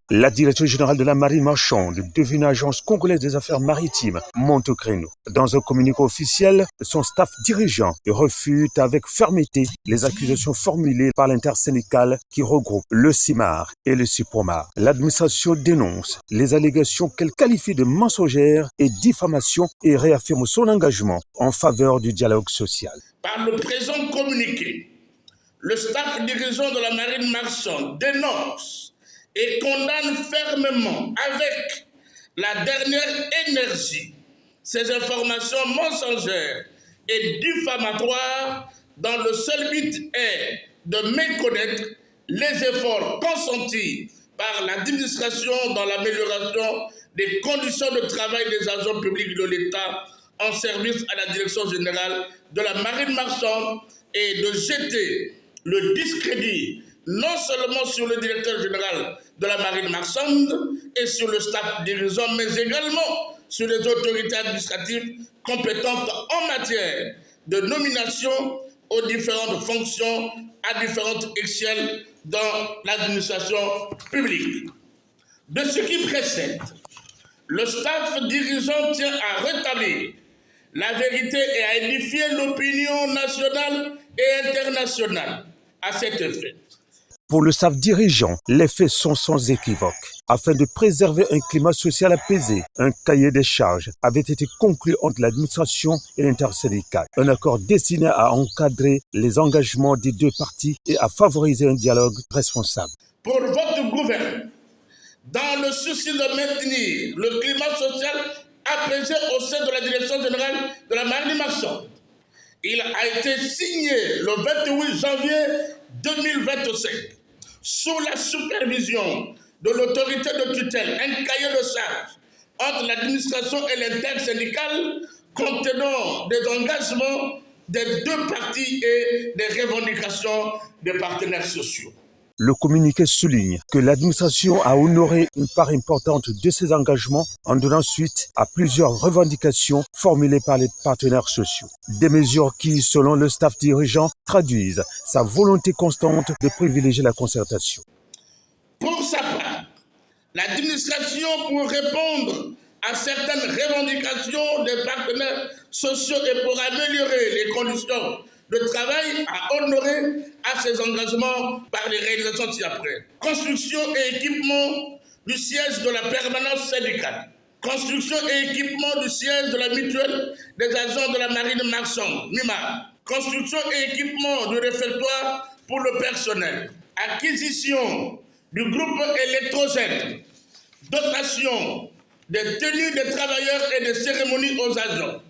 La direction générale de la marine marchande, devenue agence congolaise des affaires maritimes, monte au créneau. Dans un communiqué officiel, son staff dirigeant refute avec fermeté les accusations formulées par l'intersyndicale qui regroupe le CIMAR et le CIPROMAR. L'administration dénonce les allégations qu'elle qualifie de mensongères et diffamations et réaffirme son engagement en faveur du dialogue social. Par le présent communiqué, le staff dirigeant de la marine marchande dénonce et condamne fermement avec la dernière énergie ces informations mensongères et diffamatoires dont le seul but est de méconnaître les efforts consentis par l'administration dans l'amélioration des conditions de travail des agents publics de l'État en service à la direction générale de la marine marchande et de jeter le discrédit non seulement sur le directeur général de la marine marchande et sur le staff dirigeant, mais également sur les autorités administratives compétentes en matière de nomination aux différentes fonctions à différentes échelles dans l'administration publique. De ce qui précède, le staff dirigeant tient à rétablir la vérité et à édifier l'opinion nationale et internationale à cet effet. Pour le staff dirigeant, les faits sont sans équivoque. Afin de préserver un climat social apaisé, un cahier des charges avait été conclu entre l'administration et l'intersyndicale. Un accord destiné à encadrer les engagements des deux parties et à favoriser un dialogue responsable. Pour votre gouvernement, dans le souci de maintenir le climat social apaisé au sein de la direction générale de la marine marchande, il a été signé le 28 janvier 2025 sous la supervision de l'autorité de tutelle un cahier de charges entre l'administration et l'intersyndicale contenant des engagements des deux parties et des revendications des partenaires sociaux. Le communiqué souligne que l'administration a honoré une part importante de ses engagements en donnant suite à plusieurs revendications formulées par les partenaires sociaux. Des mesures qui, selon le staff dirigeant, traduisent sa volonté constante de privilégier la concertation. Pour sa part, l'administration, pour répondre à certaines revendications des partenaires sociaux et pour améliorer les conditions de travail, a honoré à ses engagements par les réalisations ci-après. Construction et équipement du siège de la permanence syndicale. Construction et équipement du siège de la mutuelle des agents de la marine marchande, MIMAR. Construction et équipement du réfectoire pour le personnel. Acquisition du groupe électrogène. Dotation des tenues des travailleurs et des cérémonies aux agents.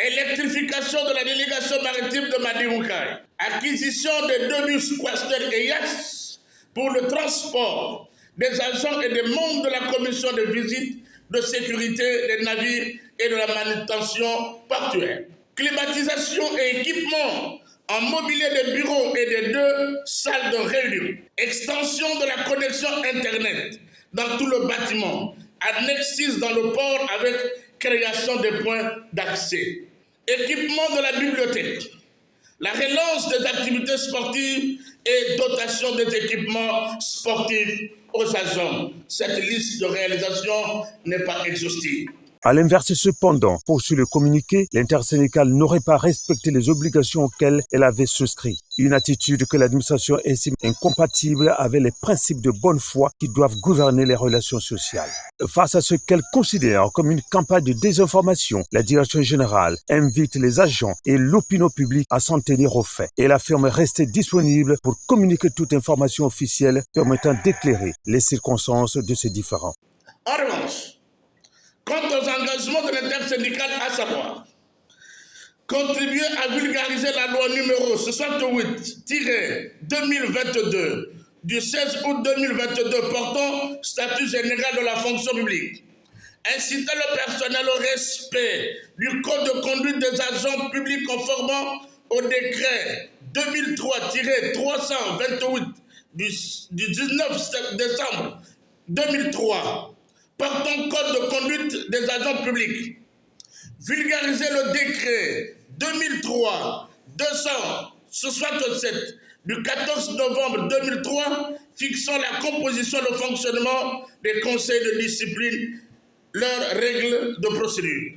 Électrification de la délégation maritime de Madimoukaï. Acquisition des 2 bus Quaster et Yass pour le transport des agents et des membres de la commission de visite de sécurité des navires et de la manutention portuaire. Climatisation et équipement en mobilier des bureaux et des 2 salles de réunion. Extension de la connexion Internet dans tout le bâtiment. Annexe 6 dans le port avec création des points d'accès. Équipement de la bibliothèque. La relance des activités sportives et dotation des équipements sportifs aux agents. Cette liste de réalisations n'est pas exhaustive. À l'inverse cependant, poursuit le communiqué, l'intersyndicale n'aurait pas respecté les obligations auxquelles elle avait souscrit. Une attitude que l'administration estime incompatible avec les principes de bonne foi qui doivent gouverner les relations sociales. Face à ce qu'elle considère comme une campagne de désinformation, la direction générale invite les agents et l'opinion publique à s'en tenir aux faits. Elle affirme rester disponible pour communiquer toute information officielle permettant d'éclairer les circonstances de ces différends. En revanche, quant aux engagements de l'intersyndicale, à savoir contribuer à vulgariser la loi numéro 68-2022 du 16 août 2022 portant statut général de la fonction publique, inciter le personnel au respect du code de conduite des agents publics conformément au décret 2003-328 du 19 décembre 2003 portant code de conduite des agents publics. Vulgariser le décret 2003-267 du 14 novembre 2003 fixant la composition et le fonctionnement des conseils de discipline, leurs règles de procédure.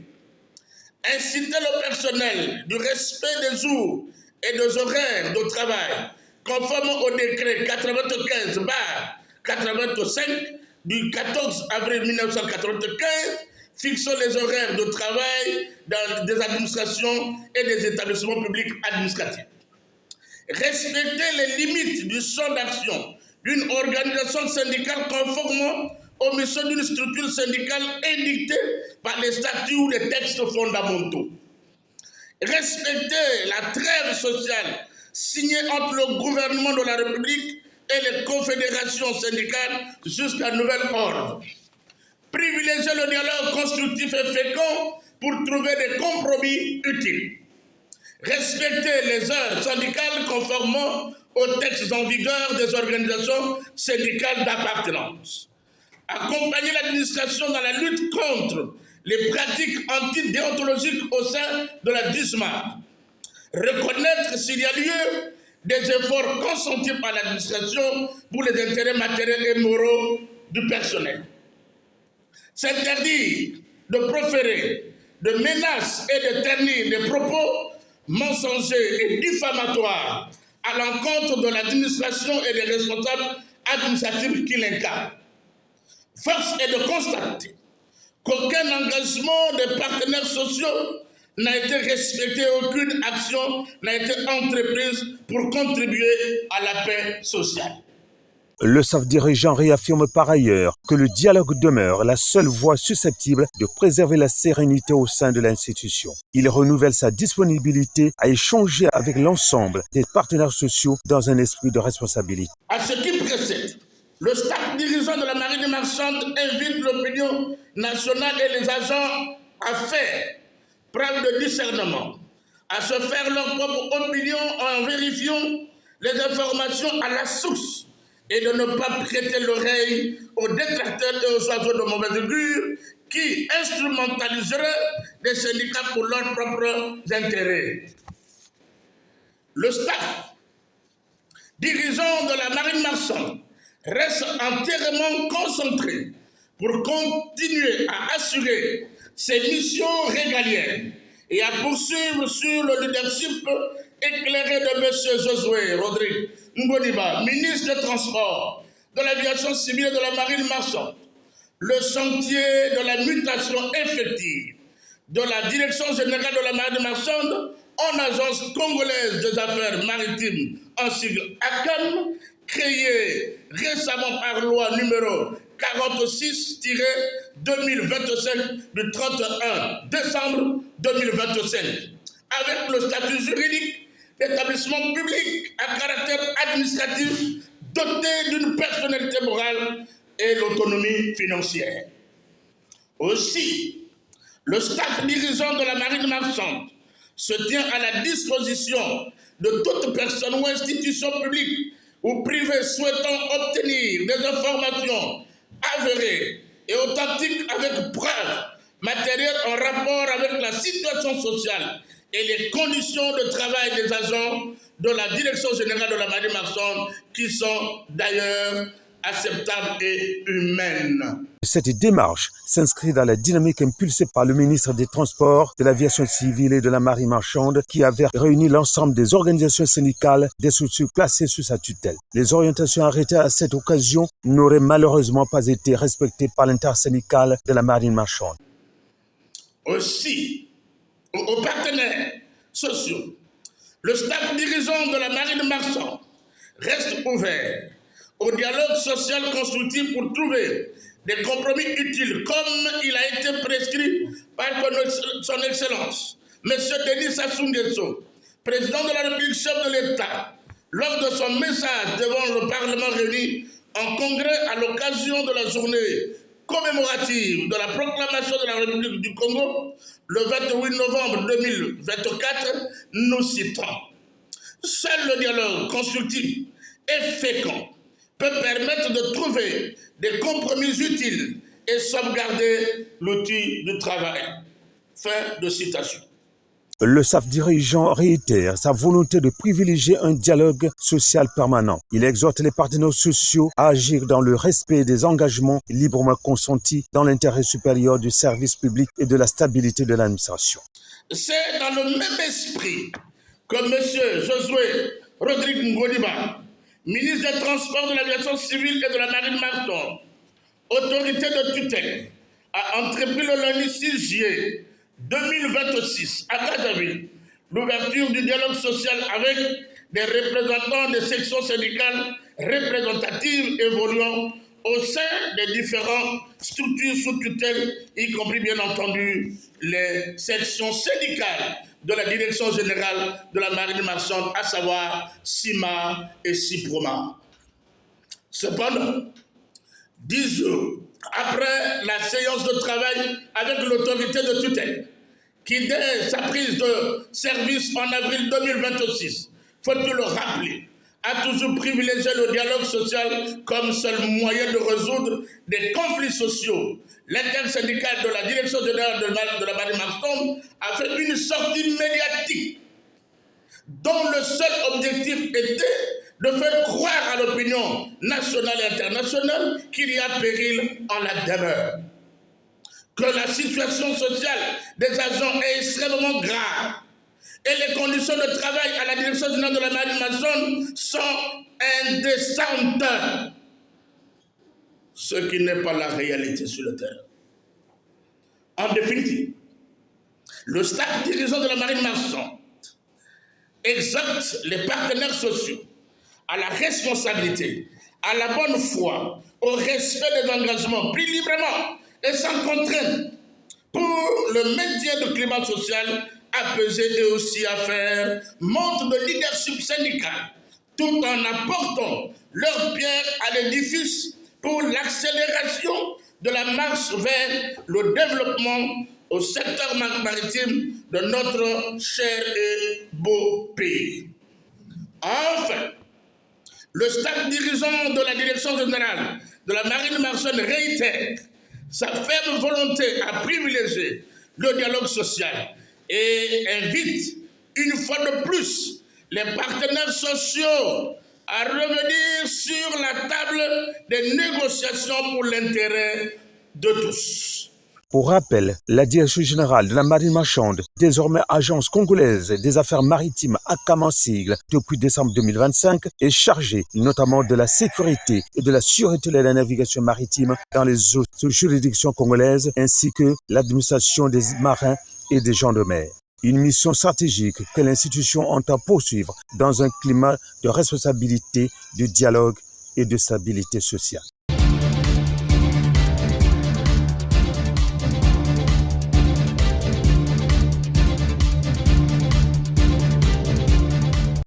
Inciter le personnel du respect des jours et des horaires de travail, conformément au décret 95/85 du 14 avril 1995, fixant les horaires de travail dans des administrations et des établissements publics administratifs. Respecter les limites du champ d'action d'une organisation syndicale conformément aux missions d'une structure syndicale édictée par les statuts ou les textes fondamentaux. Respecter la trêve sociale signée entre le gouvernement de la République et les confédérations syndicales jusqu'à nouvel ordre. Privilégier le dialogue constructif et fécond pour trouver des compromis utiles. Respecter les heures syndicales conformément aux textes en vigueur des organisations syndicales d'appartenance. Accompagner l'administration dans la lutte contre les pratiques antidéontologiques au sein de la DISMAR. Reconnaître s'il y a lieu des efforts consentis par l'administration pour les intérêts matériels et moraux du personnel. S'interdire de proférer de menaces et de ternir des propos mensongers et diffamatoires à l'encontre de l'administration et des responsables administratifs qui l'incarnent. Force est de constater qu'aucun engagement des partenaires sociaux n'a été respecté, aucune action n'a été entreprise pour contribuer à la paix sociale. Le SAF dirigeant réaffirme par ailleurs que le dialogue demeure la seule voie susceptible de préserver la sérénité au sein de l'institution. Il renouvelle sa disponibilité à échanger avec l'ensemble des partenaires sociaux dans un esprit de responsabilité. À ce qui précède, le staff dirigeant de la marine marchande invite l'opinion nationale et les agents à faire preuve de discernement, à se faire leur propre opinion en vérifiant les informations à la source et de ne pas prêter l'oreille aux détracteurs et aux oiseaux de mauvaise augure qui instrumentaliseraient les syndicats pour leurs propres intérêts. Le staff dirigeant de la marine marchande reste entièrement concentré pour continuer à assurer ses missions régaliennes et à poursuivre sur le leadership éclairé de M. Josué Rodrigue Ngodiba, ministre des Transports, de l'Aviation civile et de la Marine marchande, le chantier de la mutation effective de la Direction générale de la Marine marchande en Agence congolaise des affaires maritimes, en sigle ACAM, créée récemment par loi numéro 46-2025 du 31 décembre 2025, avec le statut juridique d'établissement public à caractère administratif doté d'une personnalité morale et l'autonomie financière. Aussi, le staff dirigeant de la marine marchande se tient à la disposition de toute personne ou institution publique ou privée souhaitant obtenir des informations avérées et authentiques avec preuves matérielles en rapport avec la situation sociale et les conditions de travail des agents de la Direction générale de la marine marchande qui sont d'ailleurs acceptables et humaines. Cette démarche s'inscrit dans la dynamique impulsée par le ministre des Transports, de l'Aviation civile et de la Marine marchande qui avait réuni l'ensemble des organisations syndicales des structures placées sous sa tutelle. Les orientations arrêtées à cette occasion n'auraient malheureusement pas été respectées par l'intersyndicale de la Marine marchande. Aussi, aux partenaires sociaux, le staff dirigeant de la marine marchande reste ouvert au dialogue social constructif pour trouver des compromis utiles, comme il a été prescrit par son Excellence, M. Denis Sassou Nguesso, président de la République, chef de l'État, lors de son message devant le Parlement réuni en congrès à l'occasion de la journée commémorative de la proclamation de la République du Congo, le 28 novembre 2024, nous citons. Seul le dialogue constructif et fécond peut permettre de trouver des compromis utiles et sauvegarder l'outil du travail. Fin de citation. Le staff dirigeant réitère sa volonté de privilégier un dialogue social permanent. Il exhorte les partenaires sociaux à agir dans le respect des engagements librement consentis dans l'intérêt supérieur du service public et de la stabilité de l'administration. C'est dans le même esprit que M. Josué Rodrigue Ngodiba, ministre des Transports, de l'Aviation civile et de la Marine marchande, autorité de tutelle, a entrepris le lundi 6 juillet 2026 à Brazzaville l'ouverture du dialogue social avec des représentants des sections syndicales représentatives évoluant au sein des différentes structures sous tutelle, y compris bien entendu les sections syndicales de la Direction générale de la Marine marchande, à savoir CIMA et CIPROMA. Cependant, 10 jours après la séance de travail avec l'autorité de tutelle, qui dès sa prise de service en avril 2026, faut-il le rappeler, a toujours privilégié le dialogue social comme seul moyen de résoudre des conflits sociaux. L'intersyndicale de la Direction générale de la Marine marchande a fait une sortie médiatique dont le seul objectif était de faire croire à l'opinion nationale et internationale qu'il y a péril en la demeure, que la situation sociale des agents est extrêmement grave et les conditions de travail à la Direction générale de la Marine marchande sont indécentes, ce qui n'est pas la réalité sur le terrain. En définitive, le staff dirigeant de la Marine marchande exhorte les partenaires sociaux à la responsabilité, à la bonne foi, au respect des engagements pris librement et sans contrainte pour le maintien du climat social apaisé et aussi à faire montre de leadership syndical tout en apportant leur pierre à l'édifice pour l'accélération de la marche vers le développement au secteur maritime de notre cher et beau pays. Enfin, le staff dirigeant de la Direction générale de la Marine marchande réitère sa ferme volonté à privilégier le dialogue social et invite une fois de plus les partenaires sociaux à revenir sur la table des négociations pour l'intérêt de tous. Pour rappel, la Direction générale de la Marine marchande, désormais Agence congolaise des affaires maritimes ACAM en sigle depuis décembre 2025, est chargée notamment de la sécurité et de la sûreté de la navigation maritime dans les eaux de juridiction congolaise ainsi que l'administration des marins et des gens de mer. Une mission stratégique que l'institution entend poursuivre dans un climat de responsabilité, de dialogue et de stabilité sociale.